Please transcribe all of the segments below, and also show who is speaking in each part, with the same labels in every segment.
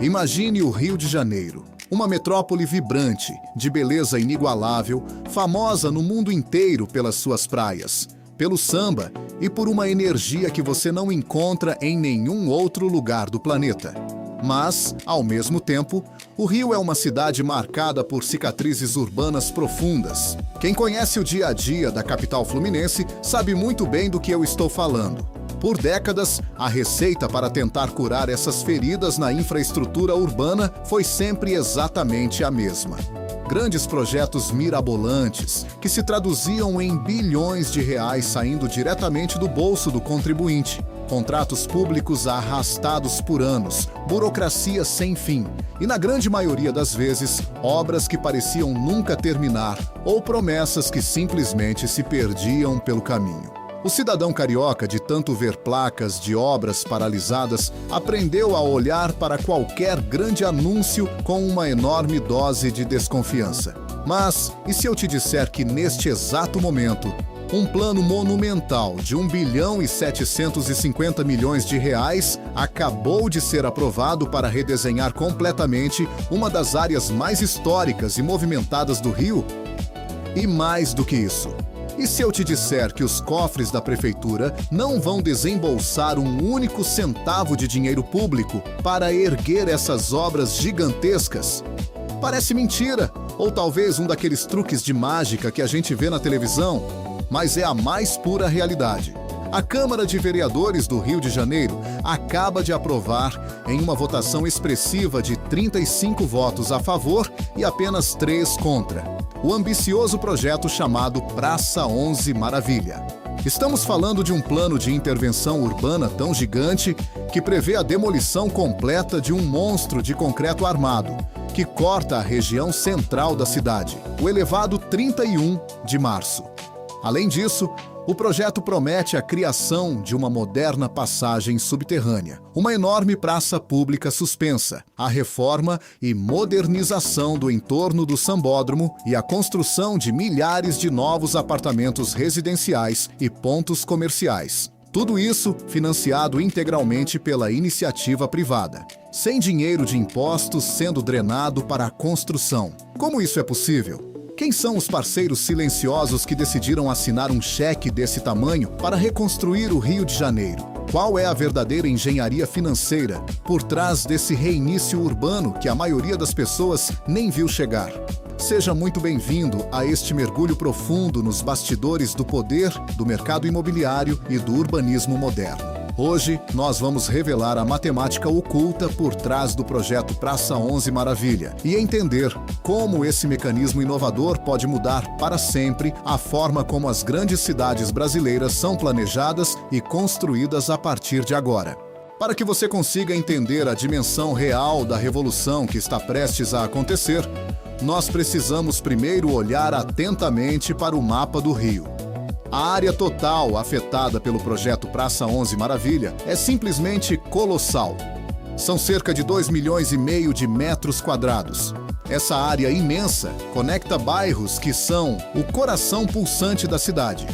Speaker 1: Imagine o Rio de Janeiro, uma metrópole vibrante, de beleza inigualável, famosa no mundo inteiro pelas suas praias, pelo samba e por uma energia que você não encontra em nenhum outro lugar do planeta. Mas, ao mesmo tempo, o Rio é uma cidade marcada por cicatrizes urbanas profundas. Quem conhece o dia a dia da capital fluminense sabe muito bem do que eu estou falando. Por décadas, a receita para tentar curar essas feridas na infraestrutura urbana foi sempre exatamente a mesma. Grandes projetos mirabolantes, que se traduziam em bilhões de reais saindo diretamente do bolso do contribuinte. Contratos públicos arrastados por anos, burocracia sem fim e, na grande maioria das vezes, obras que pareciam nunca terminar ou promessas que simplesmente se perdiam pelo caminho. O cidadão carioca, de tanto ver placas de obras paralisadas, aprendeu a olhar para qualquer grande anúncio com uma enorme dose de desconfiança. Mas, e se eu te disser que neste exato momento, um plano monumental de 1 bilhão e 750 milhões de reais acabou de ser aprovado para redesenhar completamente uma das áreas mais históricas e movimentadas do Rio? E mais do que isso, e se eu te disser que os cofres da prefeitura não vão desembolsar um único centavo de dinheiro público para erguer essas obras gigantescas? Parece mentira, ou talvez um daqueles truques de mágica que a gente vê na televisão, mas é a mais pura realidade. A Câmara de Vereadores do Rio de Janeiro acaba de aprovar, em uma votação expressiva de 35 votos a favor e apenas 3 contra, o ambicioso projeto chamado Praça 11 Maravilha. Estamos falando de um plano de intervenção urbana tão gigante que prevê a demolição completa de um monstro de concreto armado, que corta a região central da cidade, o elevado 31 de março. Além disso, o projeto promete a criação de uma moderna passagem subterrânea, uma enorme praça pública suspensa, a reforma e modernização do entorno do sambódromo e a construção de milhares de novos apartamentos residenciais e pontos comerciais. Tudo isso financiado integralmente pela iniciativa privada, sem dinheiro de impostos sendo drenado para a construção. Como isso é possível? Quem são os parceiros silenciosos que decidiram assinar um cheque desse tamanho para reconstruir o Rio de Janeiro? Qual é a verdadeira engenharia financeira por trás desse reinício urbano que a maioria das pessoas nem viu chegar? Seja muito bem-vindo a este mergulho profundo nos bastidores do poder, do mercado imobiliário e do urbanismo moderno. Hoje, nós vamos revelar a matemática oculta por trás do projeto Praça 11 Maravilha e entender como esse mecanismo inovador pode mudar para sempre a forma como as grandes cidades brasileiras são planejadas e construídas a partir de agora. Para que você consiga entender a dimensão real da revolução que está prestes a acontecer, nós precisamos primeiro olhar atentamente para o mapa do Rio. A área total afetada pelo projeto Praça 11 Maravilha é simplesmente colossal. São cerca de 2,5 milhões de metros quadrados. Essa área imensa conecta bairros que são o coração pulsante da cidade: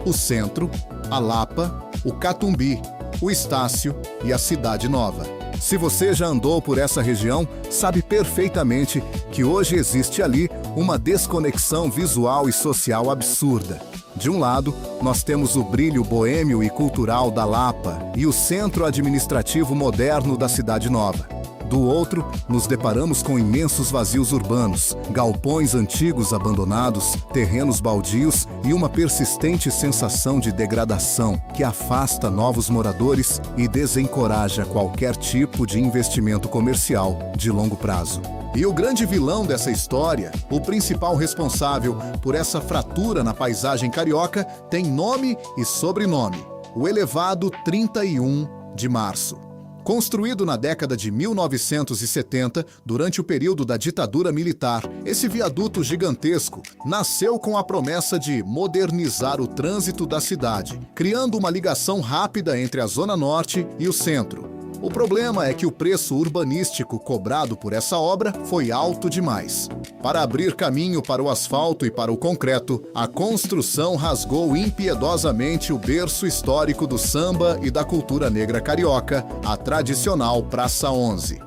Speaker 1: o Centro, a Lapa, o Catumbi, o Estácio e a Cidade Nova. Se você já andou por essa região, sabe perfeitamente que hoje existe ali uma desconexão visual e social absurda. De um lado, nós temos o brilho boêmio e cultural da Lapa e o centro administrativo moderno da Cidade Nova. Do outro, nos deparamos com imensos vazios urbanos, galpões antigos abandonados, terrenos baldios e uma persistente sensação de degradação que afasta novos moradores e desencoraja qualquer tipo de investimento comercial de longo prazo. E o grande vilão dessa história, o principal responsável por essa fratura na paisagem carioca, tem nome e sobrenome: o elevado 31 de março. Construído na década de 1970, durante o período da ditadura militar, esse viaduto gigantesco nasceu com a promessa de modernizar o trânsito da cidade, criando uma ligação rápida entre a Zona Norte e o centro. O problema é que o preço urbanístico cobrado por essa obra foi alto demais. Para abrir caminho para o asfalto e para o concreto, a construção rasgou impiedosamente o berço histórico do samba e da cultura negra carioca, a tradicional Praça 11.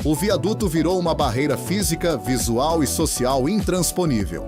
Speaker 1: O viaduto virou uma barreira física, visual e social intransponível.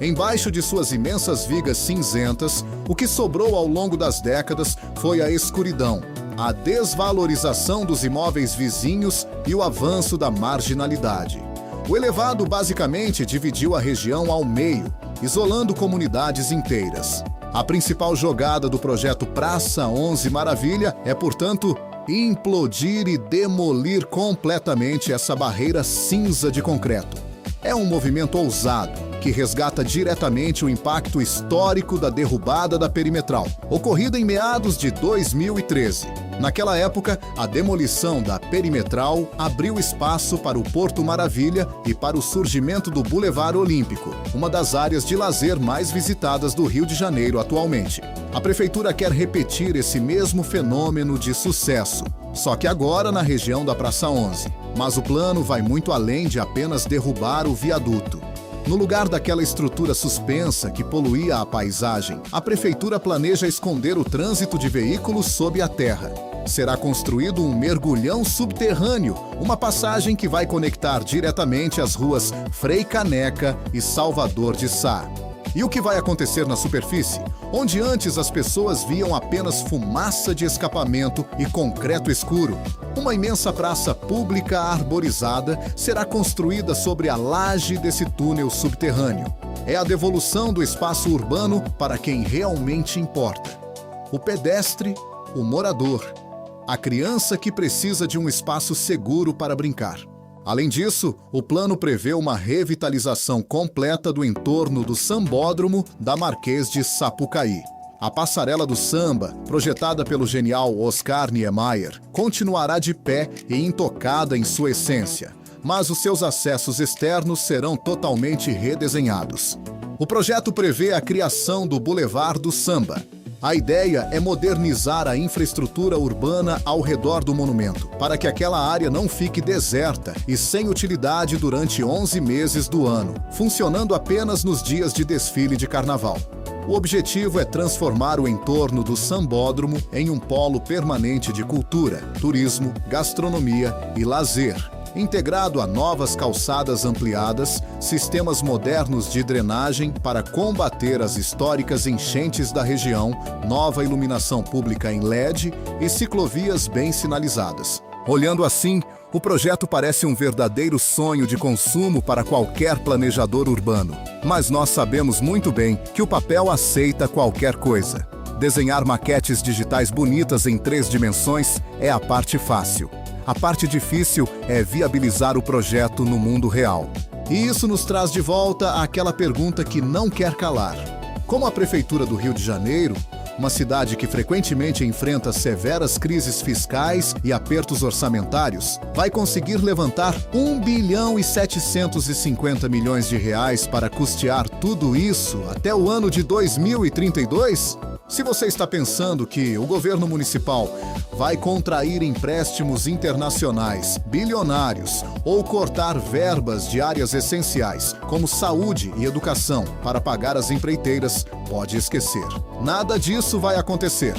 Speaker 1: Embaixo de suas imensas vigas cinzentas, o que sobrou ao longo das décadas foi a escuridão, a desvalorização dos imóveis vizinhos e o avanço da marginalidade. O elevado basicamente dividiu a região ao meio, isolando comunidades inteiras. A principal jogada do projeto Praça 11 Maravilha é, portanto, implodir e demolir completamente essa barreira cinza de concreto. É um movimento ousado, que resgata diretamente o impacto histórico da derrubada da perimetral, ocorrida em meados de 2013. Naquela época, a demolição da perimetral abriu espaço para o Porto Maravilha e para o surgimento do Boulevard Olímpico, uma das áreas de lazer mais visitadas do Rio de Janeiro atualmente. A prefeitura quer repetir esse mesmo fenômeno de sucesso, só que agora na região da Praça 11. Mas o plano vai muito além de apenas derrubar o viaduto. No lugar daquela estrutura suspensa que poluía a paisagem, a prefeitura planeja esconder o trânsito de veículos sob a terra. Será construído um mergulhão subterrâneo, uma passagem que vai conectar diretamente as ruas Frei Caneca e Salvador de Sá. E o que vai acontecer na superfície? Onde antes as pessoas viam apenas fumaça de escapamento e concreto escuro, uma imensa praça pública arborizada será construída sobre a laje desse túnel subterrâneo. É a devolução do espaço urbano para quem realmente importa: o pedestre, o morador, a criança que precisa de um espaço seguro para brincar. Além disso, o plano prevê uma revitalização completa do entorno do sambódromo da Marquês de Sapucaí. A passarela do samba, projetada pelo genial Oscar Niemeyer, continuará de pé e intocada em sua essência, mas os seus acessos externos serão totalmente redesenhados. O projeto prevê a criação do Boulevard do Samba. A ideia é modernizar a infraestrutura urbana ao redor do monumento, para que aquela área não fique deserta e sem utilidade durante 11 meses do ano, funcionando apenas nos dias de desfile de carnaval. O objetivo é transformar o entorno do sambódromo em um polo permanente de cultura, turismo, gastronomia e lazer, integrado a novas calçadas ampliadas, sistemas modernos de drenagem para combater as históricas enchentes da região, nova iluminação pública em LED e ciclovias bem sinalizadas. Olhando assim, o projeto parece um verdadeiro sonho de consumo para qualquer planejador urbano. Mas nós sabemos muito bem que o papel aceita qualquer coisa. Desenhar maquetes digitais bonitas em 3 dimensões é a parte fácil. A parte difícil é viabilizar o projeto no mundo real. E isso nos traz de volta àquela pergunta que não quer calar. Como a Prefeitura do Rio de Janeiro, uma cidade que frequentemente enfrenta severas crises fiscais e apertos orçamentários, vai conseguir levantar 1 bilhão e 750 milhões de reais para custear tudo isso até o ano de 2032? Se você está pensando que o governo municipal vai contrair empréstimos internacionais bilionários ou cortar verbas de áreas essenciais, como saúde e educação, para pagar as empreiteiras, pode esquecer. Nada disso vai acontecer.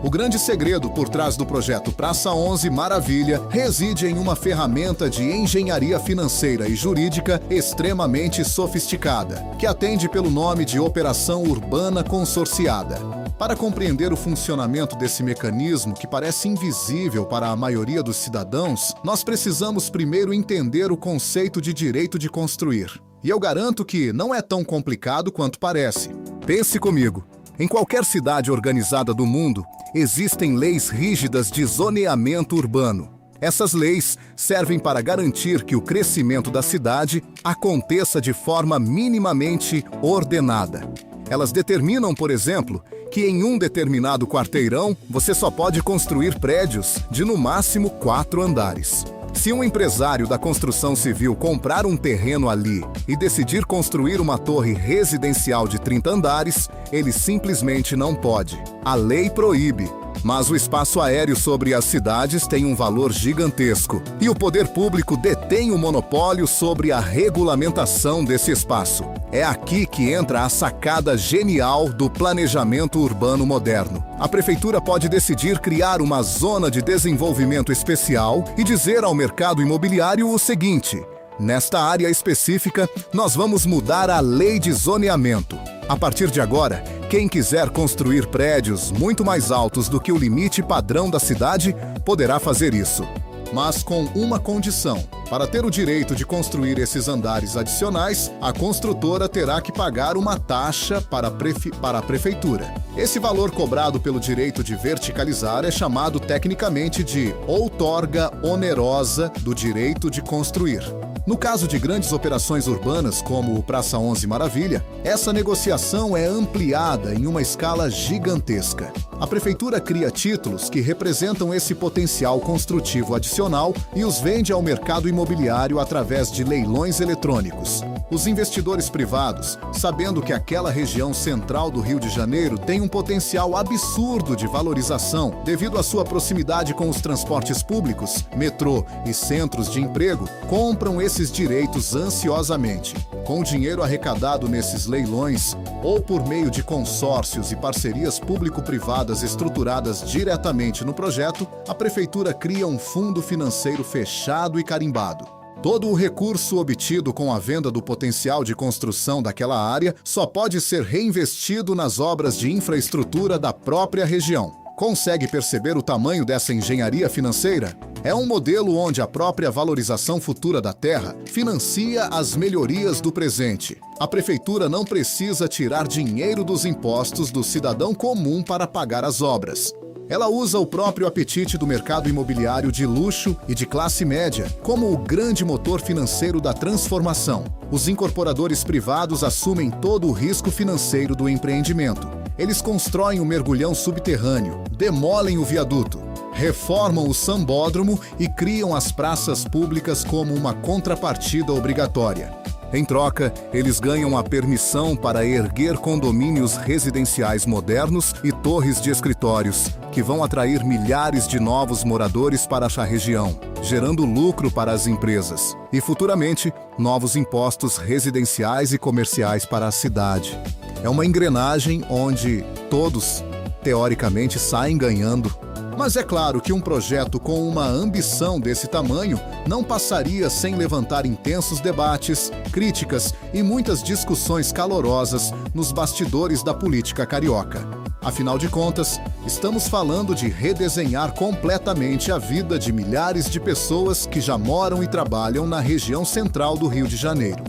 Speaker 1: O grande segredo por trás do projeto Praça 11 Maravilha reside em uma ferramenta de engenharia financeira e jurídica extremamente sofisticada, que atende pelo nome de Operação Urbana Consorciada. Para compreender o funcionamento desse mecanismo que parece invisível para a maioria dos cidadãos, nós precisamos primeiro entender o conceito de direito de construir. E eu garanto que não é tão complicado quanto parece. Pense comigo. Em qualquer cidade organizada do mundo, existem leis rígidas de zoneamento urbano. Essas leis servem para garantir que o crescimento da cidade aconteça de forma minimamente ordenada. Elas determinam, por exemplo, que em um determinado quarteirão você só pode construir prédios de no máximo 4 andares. Se um empresário da construção civil comprar um terreno ali e decidir construir uma torre residencial de 30 andares, ele simplesmente não pode. A lei proíbe. Mas o espaço aéreo sobre as cidades tem um valor gigantesco e o poder público detém o monopólio sobre a regulamentação desse espaço. É aqui que entra a sacada genial do planejamento urbano moderno. A prefeitura pode decidir criar uma zona de desenvolvimento especial e dizer ao mercado imobiliário o seguinte: nesta área específica, nós vamos mudar a lei de zoneamento. A partir de agora, quem quiser construir prédios muito mais altos do que o limite padrão da cidade, poderá fazer isso. Mas com uma condição: para ter o direito de construir esses andares adicionais, a construtora terá que pagar uma taxa para a prefeitura. Esse valor cobrado pelo direito de verticalizar é chamado tecnicamente de outorga onerosa do direito de construir. No caso de grandes operações urbanas, como o Praça 11 Maravilha, essa negociação é ampliada em uma escala gigantesca. A prefeitura cria títulos que representam esse potencial construtivo adicional e os vende ao mercado imobiliário através de leilões eletrônicos. Os investidores privados, sabendo que aquela região central do Rio de Janeiro tem um potencial absurdo de valorização devido à sua proximidade com os transportes públicos, metrô e centros de emprego, compram esses direitos ansiosamente. Com o dinheiro arrecadado nesses leilões, ou por meio de consórcios e parcerias público-privadas estruturadas diretamente no projeto, a prefeitura cria um fundo financeiro fechado e carimbado. Todo o recurso obtido com a venda do potencial de construção daquela área só pode ser reinvestido nas obras de infraestrutura da própria região. Consegue perceber o tamanho dessa engenharia financeira? É um modelo onde a própria valorização futura da terra financia as melhorias do presente. A prefeitura não precisa tirar dinheiro dos impostos do cidadão comum para pagar as obras. Ela usa o próprio apetite do mercado imobiliário de luxo e de classe média como o grande motor financeiro da transformação. Os incorporadores privados assumem todo o risco financeiro do empreendimento. Eles constroem o mergulhão subterrâneo, demolem o viaduto, reformam o sambódromo e criam as praças públicas como uma contrapartida obrigatória. Em troca, eles ganham a permissão para erguer condomínios residenciais modernos e torres de escritórios, que vão atrair milhares de novos moradores para a região, gerando lucro para as empresas e, futuramente, novos impostos residenciais e comerciais para a cidade. É uma engrenagem onde todos, teoricamente, saem ganhando. Mas é claro que um projeto com uma ambição desse tamanho não passaria sem levantar intensos debates, críticas e muitas discussões calorosas nos bastidores da política carioca. Afinal de contas, estamos falando de redesenhar completamente a vida de milhares de pessoas que já moram e trabalham na região central do Rio de Janeiro.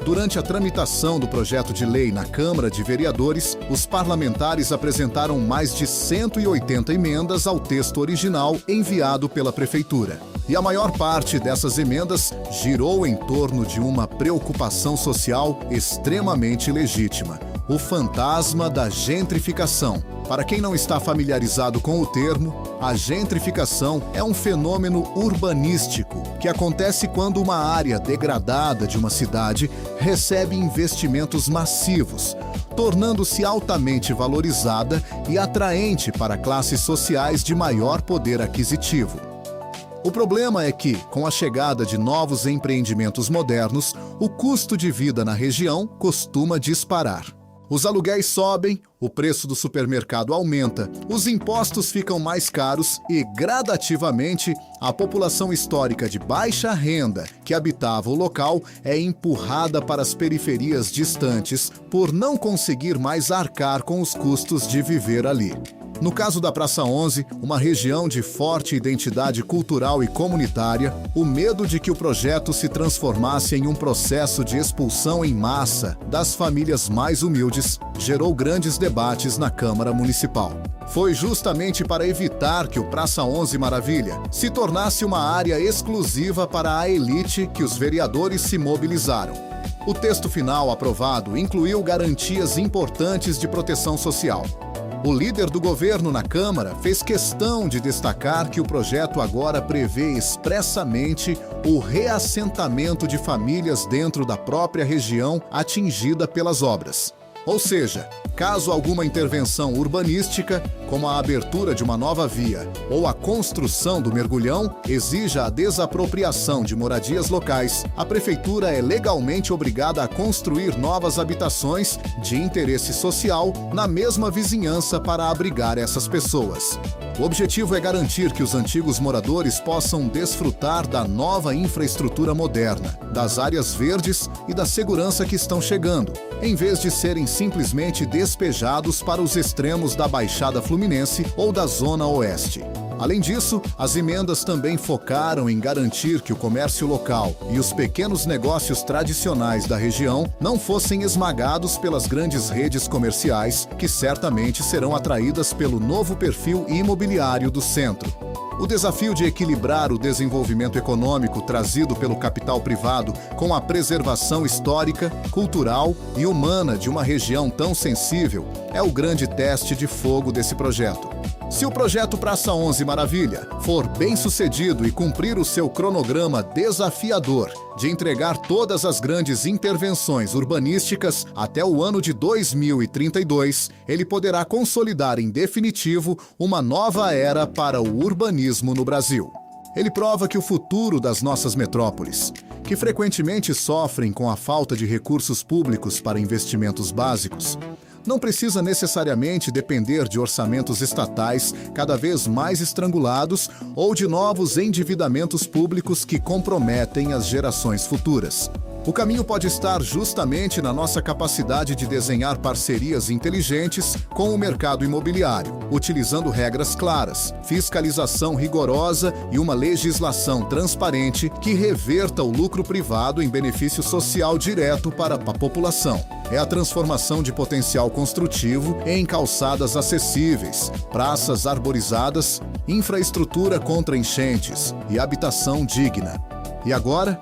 Speaker 1: Durante a tramitação do projeto de lei na Câmara de Vereadores, os parlamentares apresentaram mais de 180 emendas ao texto original enviado pela Prefeitura. E a maior parte dessas emendas girou em torno de uma preocupação social extremamente legítima: o fantasma da gentrificação. Para quem não está familiarizado com o termo, a gentrificação é um fenômeno urbanístico que acontece quando uma área degradada de uma cidade recebe investimentos massivos, tornando-se altamente valorizada e atraente para classes sociais de maior poder aquisitivo. O problema é que, com a chegada de novos empreendimentos modernos, o custo de vida na região costuma disparar. Os aluguéis sobem, o preço do supermercado aumenta, os impostos ficam mais caros e, gradativamente, a população histórica de baixa renda que habitava o local é empurrada para as periferias distantes por não conseguir mais arcar com os custos de viver ali. No caso da Praça 11, uma região de forte identidade cultural e comunitária, o medo de que o projeto se transformasse em um processo de expulsão em massa das famílias mais humildes gerou grandes debates na Câmara Municipal. Foi justamente para evitar que o Praça 11 Maravilha se tornasse uma área exclusiva para a elite que os vereadores se mobilizaram. O texto final aprovado incluiu garantias importantes de proteção social. O líder do governo na Câmara fez questão de destacar que o projeto agora prevê expressamente o reassentamento de famílias dentro da própria região atingida pelas obras. Ou seja, caso alguma intervenção urbanística, como a abertura de uma nova via ou a construção do mergulhão, exija a desapropriação de moradias locais, a prefeitura é legalmente obrigada a construir novas habitações de interesse social na mesma vizinhança para abrigar essas pessoas. O objetivo é garantir que os antigos moradores possam desfrutar da nova infraestrutura moderna, das áreas verdes e da segurança que estão chegando, em vez de serem simplesmente despejados para os extremos da Baixada Fluminense ou da Zona Oeste. Além disso, as emendas também focaram em garantir que o comércio local e os pequenos negócios tradicionais da região não fossem esmagados pelas grandes redes comerciais, que certamente serão atraídas pelo novo perfil imobiliário do centro. O desafio de equilibrar o desenvolvimento econômico trazido pelo capital privado com a preservação histórica, cultural e humana de uma região tão sensível é o grande teste de fogo desse projeto. Se o projeto Praça 11 Maravilha for bem sucedido e cumprir o seu cronograma desafiador de entregar todas as grandes intervenções urbanísticas até o ano de 2032, ele poderá consolidar em definitivo uma nova era para o urbanismo no Brasil. Ele prova que o futuro das nossas metrópoles, que frequentemente sofrem com a falta de recursos públicos para investimentos básicos, não precisa necessariamente depender de orçamentos estatais cada vez mais estrangulados ou de novos endividamentos públicos que comprometem as gerações futuras. O caminho pode estar justamente na nossa capacidade de desenhar parcerias inteligentes com o mercado imobiliário, utilizando regras claras, fiscalização rigorosa e uma legislação transparente que reverta o lucro privado em benefício social direto para a população. É a transformação de potencial construtivo em calçadas acessíveis, praças arborizadas, infraestrutura contra enchentes e habitação digna. E agora?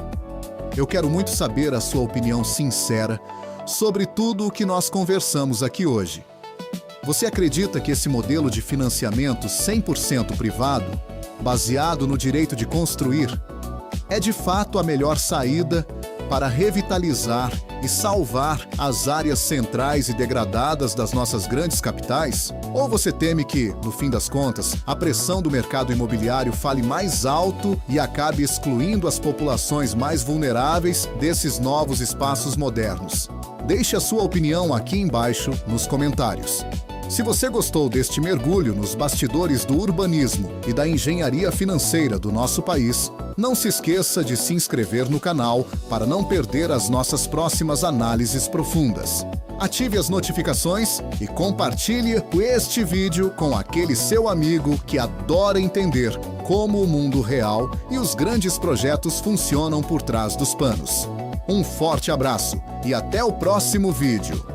Speaker 1: Eu quero muito saber a sua opinião sincera sobre tudo o que nós conversamos aqui hoje. Você acredita que esse modelo de financiamento 100% privado, baseado no direito de construir, é de fato a melhor saída para revitalizar e salvar as áreas centrais e degradadas das nossas grandes capitais? Ou você teme que, no fim das contas, a pressão do mercado imobiliário fale mais alto e acabe excluindo as populações mais vulneráveis desses novos espaços modernos? Deixe a sua opinião aqui embaixo nos comentários. Se você gostou deste mergulho nos bastidores do urbanismo e da engenharia financeira do nosso país, não se esqueça de se inscrever no canal para não perder as nossas próximas análises profundas. Ative as notificações e compartilhe este vídeo com aquele seu amigo que adora entender como o mundo real e os grandes projetos funcionam por trás dos panos. Um forte abraço e até o próximo vídeo.